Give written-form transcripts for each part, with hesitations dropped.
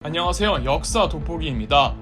안녕하세요. 역사 돋보기입니다.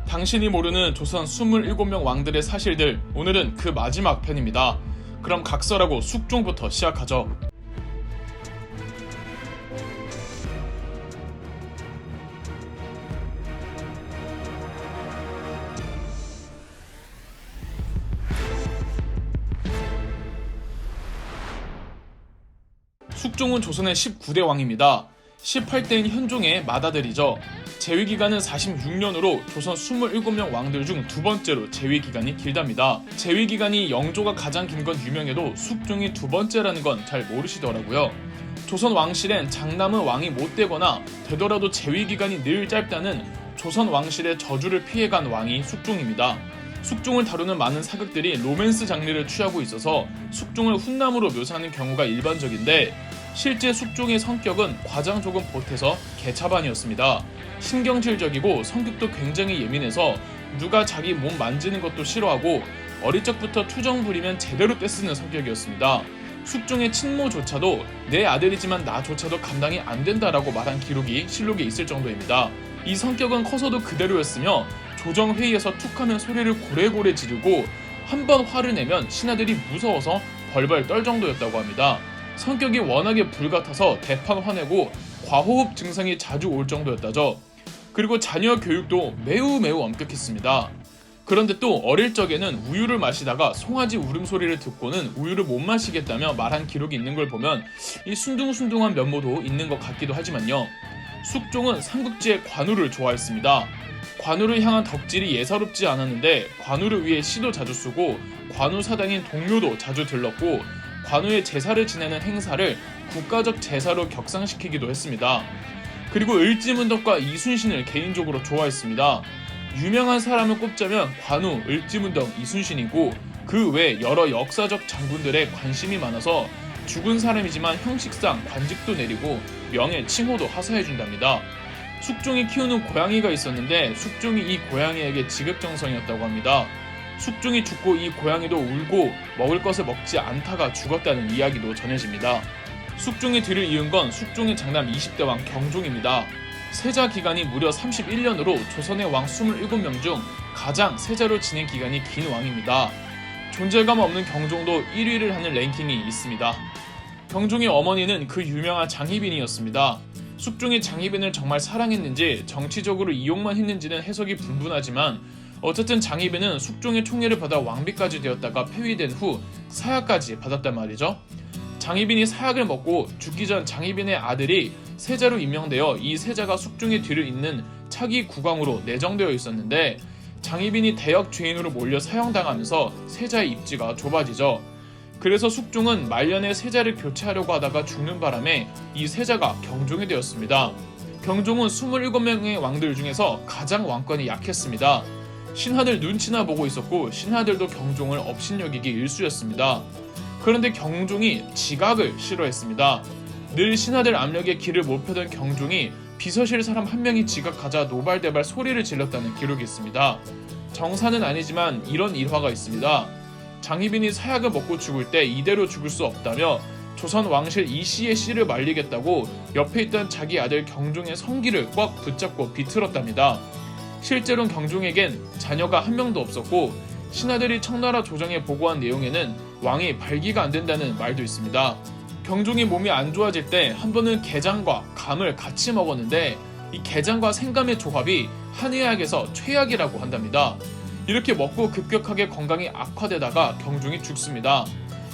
당신이 모르는 조선 27명 왕들의 사실들, 오늘은 그 마지막 편입니다. 그럼 각설하고 숙종부터 시작하죠. 숙종은 조선의 19대 왕입니다. 18대인 현종의 맏아들이죠. 재위기간은 46년으로 조선 27명 왕들 중 두 번째로 재위기간이 길답니다. 재위기간이 영조가 가장 긴 건 유명해도 숙종이 두 번째라는 건 잘 모르시더라고요. 조선 왕실엔 장남은 왕이 못 되거나 되더라도 재위기간이 늘 짧다는 조선 왕실의 저주를 피해간 왕이 숙종입니다. 숙종을 다루는 많은 사극들이 로맨스 장르를 취하고 있어서 숙종을 훈남으로 묘사하는 경우가 일반적인데, 실제 숙종의 성격은 과장 조금 보태서 개차반이었습니다. 신경질적이고 성격도 굉장히 예민해서 누가 자기 몸 만지는 것도 싫어하고 어릴 적부터 투정 부리면 제대로 떼쓰는 성격이었습니다. 숙종의 친모조차도 내 아들이지만 나조차도 감당이 안 된다라고 말한 기록이 실록에 있을 정도입니다. 이 성격은 커서도 그대로였으며 조정회의에서 툭하면 소리를 고래고래 지르고 한 번 화를 내면 신하들이 무서워서 벌벌 떨 정도였다고 합니다. 성격이 워낙에 불같아서 대판 화내고 과호흡 증상이 자주 올 정도였다죠. 그리고 자녀 교육도 매우 엄격했습니다. 그런데 또 어릴 적에는 우유를 마시다가 송아지 울음소리를 듣고는 우유를 못 마시겠다며 말한 기록이 있는 걸 보면 이 순둥순둥한 면모도 있는 것 같기도 하지만요. 숙종은 삼국지의 관우를 좋아했습니다. 관우를 향한 덕질이 예사롭지 않았는데 관우를 위해 시도 자주 쓰고 관우 사당인 동묘도 자주 들렀고 관우의 제사를 지내는 행사를 국가적 제사로 격상시키기도 했습니다. 그리고 을지문덕과 이순신을 개인적으로 좋아했습니다. 유명한 사람을 꼽자면 관우, 을지문덕, 이순신이고 그 외 여러 역사적 장군들의 관심이 많아서 죽은 사람이지만 형식상 관직도 내리고 명예, 칭호도 하사해준답니다. 숙종이 키우는 고양이가 있었는데 숙종이 이 고양이에게 지극정성이었다고 합니다. 숙종이 죽고 이 고양이도 울고 먹을 것을 먹지 않다가 죽었다는 이야기도 전해집니다. 숙종이 뒤를 이은 건 숙종의 장남 20대 왕 경종입니다. 세자 기간이 무려 31년으로 조선의 왕 27명 중 가장 세자로 지낸 기간이 긴 왕입니다. 존재감 없는 경종도 1위를 하는 랭킹이 있습니다. 경종의 어머니는 그 유명한 장희빈이었습니다. 숙종이 장희빈을 정말 사랑했는지 정치적으로 이용만 했는지는 해석이 분분하지만 어쨌든 장희빈은 숙종의 총애를 받아 왕비까지 되었다가 폐위된 후 사약까지 받았단 말이죠. 장희빈이 사약을 먹고 죽기 전 장희빈의 아들이 세자로 임명되어 이 세자가 숙종의 뒤를 잇는 차기 국왕으로 내정되어 있었는데, 장희빈이 대역 죄인으로 몰려 사형당하면서 세자의 입지가 좁아지죠. 그래서 숙종은 말년에 세자를 교체하려고 하다가 죽는 바람에 이 세자가 경종이 되었습니다. 경종은 27명의 왕들 중에서 가장 왕권이 약했습니다. 신하들 눈치나 보고 있었고 신하들도 경종을 업신여기기 일쑤였습니다. 그런데 경종이 지각을 싫어했습니다. 늘 신하들 압력에 길을 못 펴던 경종이 비서실 사람 한 명이 지각하자 노발대발 소리를 질렀다는 기록이 있습니다. 정사는 아니지만 이런 일화가 있습니다. 장희빈이 사약을 먹고 죽을 때 이대로 죽을 수 없다며 조선 왕실 이씨의 씨를 말리겠다고 옆에 있던 자기 아들 경종의 성기를 꽉 붙잡고 비틀었답니다. 실제로는 경종에겐 자녀가 한 명도 없었고 신하들이 청나라 조정에 보고한 내용에는 왕이 발기가 안 된다는 말도 있습니다. 경종이 몸이 안 좋아질 때 한 번은 게장과 감을 같이 먹었는데 이 게장과 생감의 조합이 한의학에서 최약이라고 한답니다. 이렇게 먹고 급격하게 건강이 악화되다가 경종이 죽습니다.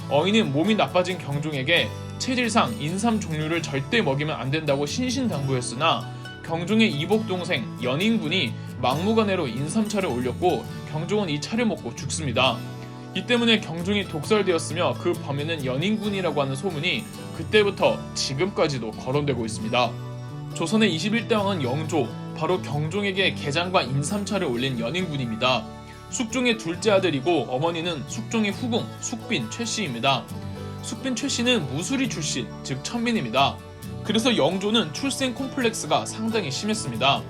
어인은 몸이 나빠진 경종에게 체질상 인삼 종류를 절대 먹이면 안 된다고 신신당부했으나 경종의 이복 동생 연인군이 막무가내로 인삼차를 올렸고 경종은 이 차를 먹고 죽습니다. 이 때문에 경종이 독설되었으며 그 범인은 연인군이라고 하는 소문이 그때부터 지금까지도 거론되고 있습니다. 조선의 21대 왕은 영조, 바로 경종에게 게장과 인삼차를 올린 연인군입니다. 숙종의 둘째 아들이고 어머니는 숙종의 후궁 숙빈 최씨입니다. 숙빈 최씨는 무술이 출신, 즉 천민입니다. 그래서 영조는 출생 콤플렉스가 상당히 심했습니다.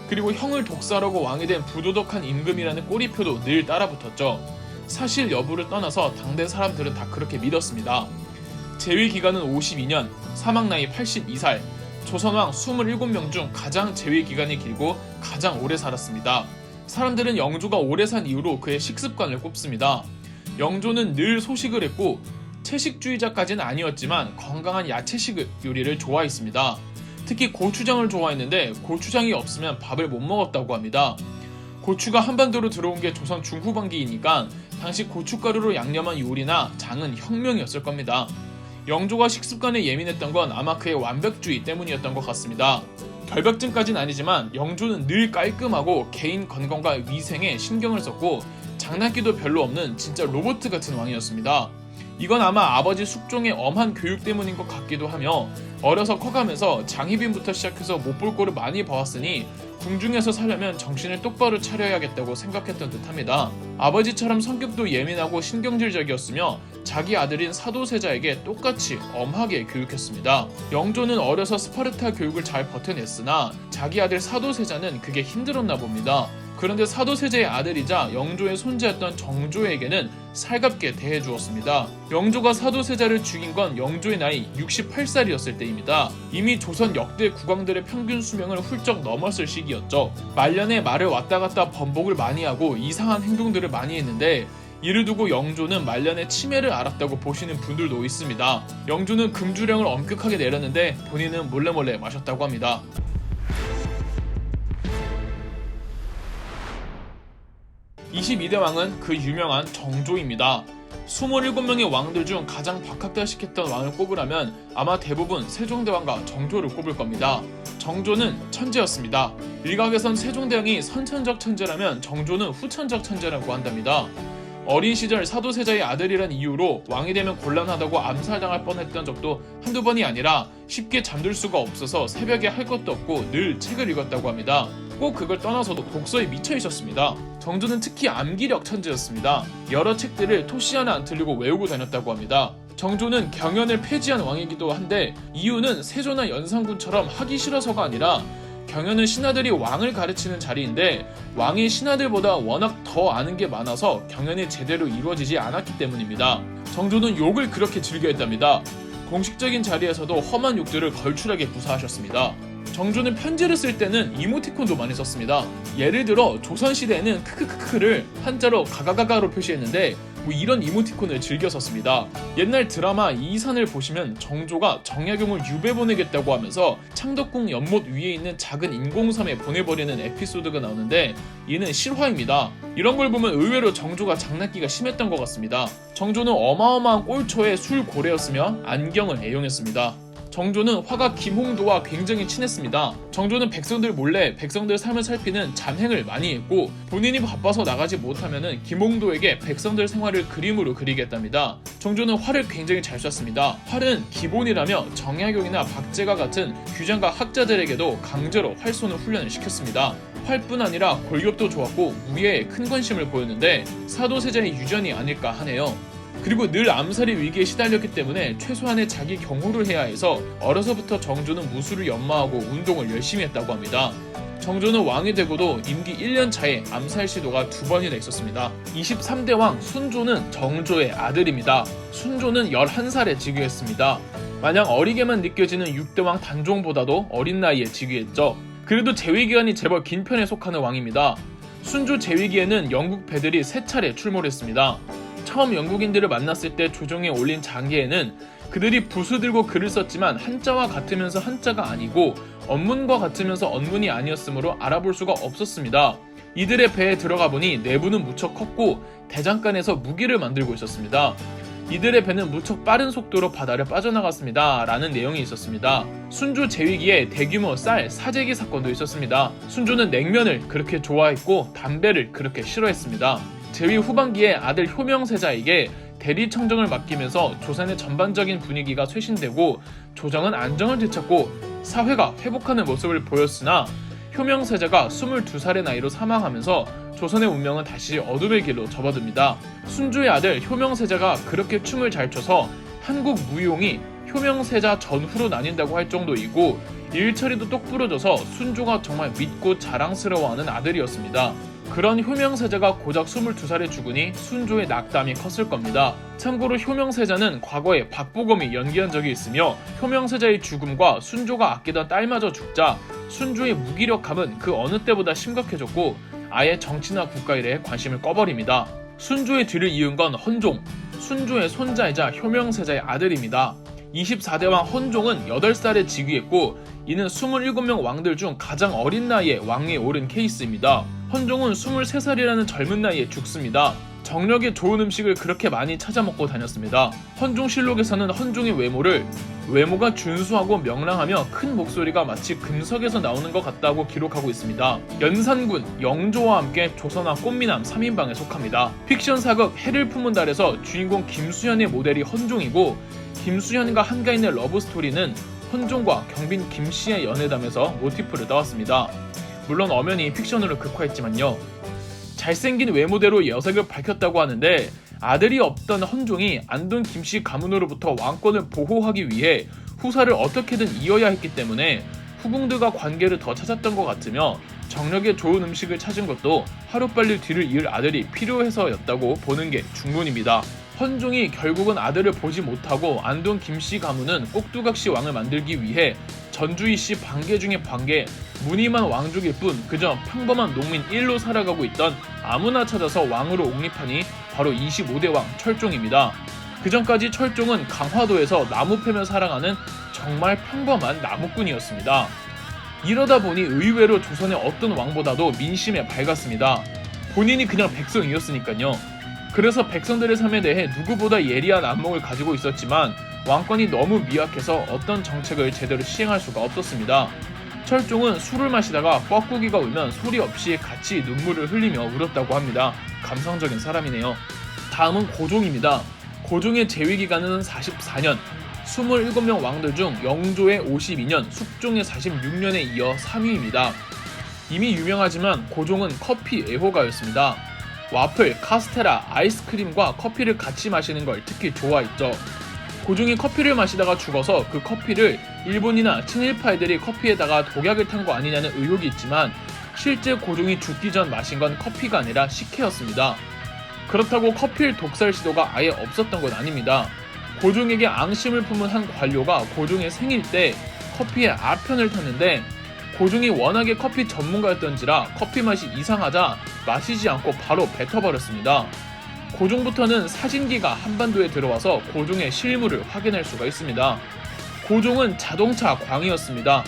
그리고 형을 독살하고 왕이 된 부도덕한 임금이라는 꼬리표도 늘 따라붙었죠. 사실 여부를 떠나서 당대 사람들은 다 그렇게 믿었습니다. 재위 기간은 52년, 사망 나이 82살, 조선왕 27명 중 가장 재위 기간이 길고 가장 오래 살았습니다. 사람들은 영조가 오래 산 이유로 그의 식습관을 꼽습니다. 영조는 늘 소식을 했고 채식주의자까지는 아니었지만 건강한 야채식 요리를 좋아했습니다. 특히 고추장을 좋아했는데 고추장이 없으면 밥을 못 먹었다고 합니다. 고추가 한반도로 들어온 게 조선 중후반기이니까 당시 고춧가루로 양념한 요리나 장은 혁명이었을 겁니다. 영조가 식습관에 예민했던 건 아마 그의 완벽주의 때문이었던 것 같습니다. 결벽증까지는 아니지만 영조는 늘 깔끔하고 개인 건강과 위생에 신경을 썼고 장난기도 별로 없는 진짜 로봇 같은 왕이었습니다. 이건 아마 아버지 숙종의 엄한 교육 때문인 것 같기도 하며 어려서 커가면서 장희빈부터 시작해서 못 볼 꼴을 많이 봐왔으니 궁중에서 살려면 정신을 똑바로 차려야겠다고 생각했던 듯합니다. 아버지처럼 성격도 예민하고 신경질적이었으며 자기 아들인 사도세자에게 똑같이 엄하게 교육했습니다. 영조는 어려서 스파르타 교육을 잘 버텨냈으나 자기 아들 사도세자는 그게 힘들었나 봅니다. 그런데 사도세자의 아들이자 영조의 손자였던 정조에게는 살갑게 대해주었습니다. 영조가 사도세자를 죽인 건 영조의 나이 68살이었을 때입니다. 이미 조선 역대 국왕들의 평균 수명을 훌쩍 넘었을 시기였죠. 말년에 말을 왔다 갔다 번복을 많이 하고 이상한 행동들을 많이 했는데 이를 두고 영조는 말년에 치매를 앓았다고 보시는 분들도 있습니다. 영조는 금주령을 엄격하게 내렸는데 본인은 몰래 마셨다고 합니다. 22대 왕은 그 유명한 정조입니다. 27명의 왕들 중 가장 박학다식했던 왕을 꼽으라면 아마 대부분 세종대왕과 정조를 꼽을 겁니다. 정조는 천재였습니다. 일각에선 세종대왕이 선천적 천재라면 정조는 후천적 천재라고 한답니다. 어린 시절 사도세자의 아들이란 이유로 왕이 되면 곤란하다고 암살당할 뻔했던 적도 한두 번이 아니라 쉽게 잠들 수가 없어서 새벽에 할 것도 없고 늘 책을 읽었다고 합니다. 꼭 그걸 떠나서도 독서에 미쳐 있었습니다. 정조는 특히 암기력 천재였습니다. 여러 책들을 토시 하나 안 틀리고 외우고 다녔다고 합니다. 정조는 경연을 폐지한 왕이기도 한데 이유는 세조나 연산군처럼 하기 싫어서가 아니라 경연은 신하들이 왕을 가르치는 자리인데 왕이 신하들보다 워낙 더 아는 게 많아서 경연이 제대로 이루어지지 않았기 때문입니다. 정조는 욕을 그렇게 즐겨했답니다. 공식적인 자리에서도 험한 욕들을 걸출하게 구사하셨습니다. 정조는 편지를 쓸 때는 이모티콘도 많이 썼습니다. 예를 들어 조선시대에는 크크크크를 한자로 가가가가로 표시했는데 이런 이모티콘을 즐겨 썼습니다. 옛날 드라마 이산을 보시면 정조가 정약용을 유배 보내겠다고 하면서 창덕궁 연못 위에 있는 작은 인공섬에 보내버리는 에피소드가 나오는데 이는 실화입니다. 이런 걸 보면 의외로 정조가 장난기가 심했던 것 같습니다. 정조는 어마어마한 꼴초에 술고래였으며 안경을 애용했습니다. 정조는 화가 김홍도와 굉장히 친했습니다. 정조는 백성들 몰래 백성들 삶을 살피는 잠행을 많이 했고 본인이 바빠서 나가지 못하면 김홍도에게 백성들 생활을 그림으로 그리겠답니다. 정조는 활을 굉장히 잘 쐈습니다. 활은 기본이라며 정약용이나 박제가 같은 규장과 학자들에게도 강제로 활 쏘는 훈련을 시켰습니다. 활뿐 아니라 골격도 좋았고 무예에 큰 관심을 보였는데 사도세자의 유전이 아닐까 하네요. 그리고 늘 암살의 위기에 시달렸기 때문에 최소한의 자기 경호를 해야 해서 어려서부터 정조는 무술을 연마하고 운동을 열심히 했다고 합니다. 정조는 왕이 되고도 임기 1년 차에 암살 시도가 2번이나 있었습니다. 23대 왕 순조는 정조의 아들입니다. 순조는 11살에 즉위했습니다. 마냥 어리게만 느껴지는 6대 왕 단종보다도 어린 나이에 즉위했죠. 그래도 재위기간이 제법 긴 편에 속하는 왕입니다. 순조 재위기에는 영국 배들이 3차례 출몰했습니다. 처음 영국인들을 만났을 때 조정에 올린 장계에는 그들이 붓을 들고 글을 썼지만 한자와 같으면서 한자가 아니고 언문과 같으면서 언문이 아니었으므로 알아볼 수가 없었습니다. 이들의 배에 들어가 보니 내부는 무척 컸고 대장간에서 무기를 만들고 있었습니다. 이들의 배는 무척 빠른 속도로 바다를 빠져나갔습니다. 라는 내용이 있었습니다. 순조 재위기에 대규모 쌀 사재기 사건도 있었습니다. 순조는 냉면을 그렇게 좋아했고 담배를 그렇게 싫어했습니다. 재위 후반기에 아들 효명세자에게 대리청정을 맡기면서 조선의 전반적인 분위기가 쇄신되고 조정은 안정을 되찾고 사회가 회복하는 모습을 보였으나 효명세자가 22살의 나이로 사망하면서 조선의 운명은 다시 어둠의 길로 접어듭니다. 순조의 아들 효명세자가 그렇게 춤을 잘 춰서 한국 무용이 효명세자 전후로 나뉜다고 할 정도이고 일처리도 똑 부러져서 순조가 정말 믿고 자랑스러워하는 아들이었습니다. 그런 효명세자가 고작 22살에 죽으니 순조의 낙담이 컸을 겁니다. 참고로 효명세자는 과거에 박보검이 연기한 적이 있으며 효명세자의 죽음과 순조가 아끼던 딸마저 죽자 순조의 무기력함은 그 어느 때보다 심각해졌고 아예 정치나 국가일에 관심을 꺼버립니다. 순조의 뒤를 이은 건 헌종, 순조의 손자이자 효명세자의 아들입니다. 24대 왕 헌종은 8살에 즉위했고 이는 27명 왕들 중 가장 어린 나이에 왕위에 오른 케이스입니다. 헌종은 23살이라는 젊은 나이에 죽습니다. 정력에 좋은 음식을 그렇게 많이 찾아 먹고 다녔습니다. 헌종실록에서는 헌종의 외모가 준수하고 명랑하며 큰 목소리가 마치 금석에서 나오는 것 같다고 기록하고 있습니다. 연산군, 영조와 함께 조선왕 꽃미남 3인방에 속합니다. 픽션 사극 해를 품은 달에서 주인공 김수현의 모델이 헌종이고 김수현과 한가인의 러브스토리는 헌종과 경빈 김씨의 연애담에서 모티프를 따왔습니다. 물론 엄연히 픽션으로 극화했지만요. 잘생긴 외모대로 여색을 밝혔다고 하는데 아들이 없던 헌종이 안동 김씨 가문으로부터 왕권을 보호하기 위해 후사를 어떻게든 이어야 했기 때문에 후궁들과 관계를 더 찾았던 것 같으며 정력에 좋은 음식을 찾은 것도 하루빨리 뒤를 이을 아들이 필요해서였다고 보는 게 중론입니다. 헌종이 결국은 아들을 보지 못하고 안동 김씨 가문은 꼭두각시 왕을 만들기 위해 전주이씨 반계 중의 반계, 무늬만 왕족일 뿐 그저 평범한 농민 1로 살아가고 있던 아무나 찾아서 왕으로 옹립하니 바로 25대 왕 철종입니다. 그전까지 철종은 강화도에서 나무 패며 살아가는 정말 평범한 나무꾼이었습니다. 이러다 보니 의외로 조선의 어떤 왕보다도 민심에 밝았습니다. 본인이 그냥 백성이었으니까요. 그래서 백성들의 삶에 대해 누구보다 예리한 안목을 가지고 있었지만 왕권이 너무 미약해서 어떤 정책을 제대로 시행할 수가 없었습니다. 철종은 술을 마시다가 뻐꾸기가 울면 소리 없이 같이 눈물을 흘리며 울었다고 합니다. 감성적인 사람이네요. 다음은 고종입니다. 고종의 재위 기간은 44년, 27명 왕들 중 영조의 52년, 숙종의 46년에 이어 3위입니다. 이미 유명하지만 고종은 커피 애호가였습니다. 와플, 카스테라, 아이스크림과 커피를 같이 마시는 걸 특히 좋아했죠. 고종이 커피를 마시다가 죽어서 그 커피를 일본이나 친일파애들이 커피에다가 독약을 탄 거 아니냐는 의혹이 있지만 실제 고종이 죽기 전 마신 건 커피가 아니라 식혜였습니다. 그렇다고 커피를 독살 시도가 아예 없었던 건 아닙니다. 고종에게 앙심을 품은 한 관료가 고종의 생일 때 커피에 아편을 탔는데 고종이 워낙에 커피 전문가였던지라 커피 맛이 이상하자 마시지 않고 바로 뱉어버렸습니다. 고종부터는 사진기가 한반도에 들어와서 고종의 실물을 확인할 수가 있습니다. 고종은 자동차 광이었습니다.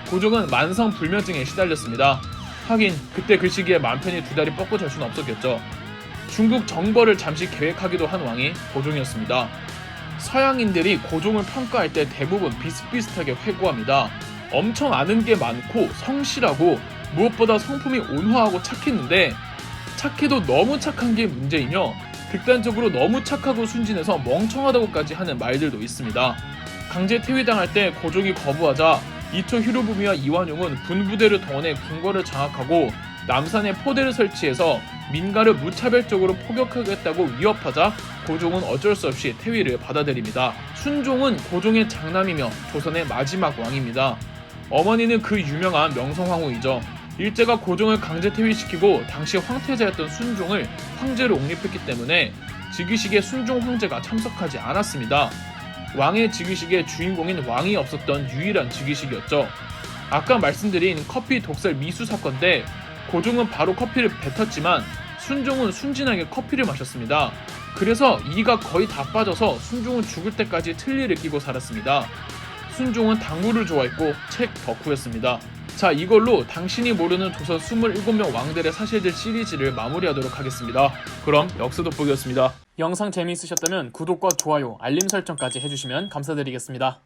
고종은 만성 불면증에 시달렸습니다. 하긴 그때 그 시기에 맘 편히 두 다리 뻗고 잘 수는 없었겠죠. 중국 정벌을 잠시 계획하기도 한 왕이 고종이었습니다. 서양인들이 고종을 평가할 때 대부분 비슷비슷하게 회고합니다. 엄청 아는 게 많고 성실하고 무엇보다 성품이 온화하고 착했는데 착해도 너무 착한 게 문제이며 극단적으로 너무 착하고 순진해서 멍청하다고까지 하는 말들도 있습니다. 강제 퇴위당할 때 고종이 거부하자 이토 히로부미와 이완용은 군부대를 동원해 궁궐을 장악하고 남산에 포대를 설치해서 민가를 무차별적으로 포격하겠다고 위협하자 고종은 어쩔 수 없이 퇴위를 받아들입니다. 순종은 고종의 장남이며 조선의 마지막 왕입니다. 어머니는 그 유명한 명성황후이죠. 일제가 고종을 강제 퇴위시키고 당시 황태자였던 순종을 황제로 옹립했기 때문에 즉위식에 순종 황제가 참석하지 않았습니다. 왕의 즉위식에 주인공인 왕이 없었던 유일한 즉위식이었죠. 아까 말씀드린 커피 독살 미수 사건 때 고종은 바로 커피를 뱉었지만 순종은 순진하게 커피를 마셨습니다. 그래서 이가 거의 다 빠져서 순종은 죽을 때까지 틀니를 끼고 살았습니다. 순종은 당구를 좋아했고 책 덕후였습니다. 자, 이걸로 당신이 모르는 조선 27명 왕들의 사실들 시리즈를 마무리하도록 하겠습니다. 그럼 역사 돋보기였습니다. 영상 재미있으셨다면 구독과 좋아요, 알림 설정까지 해주시면 감사드리겠습니다.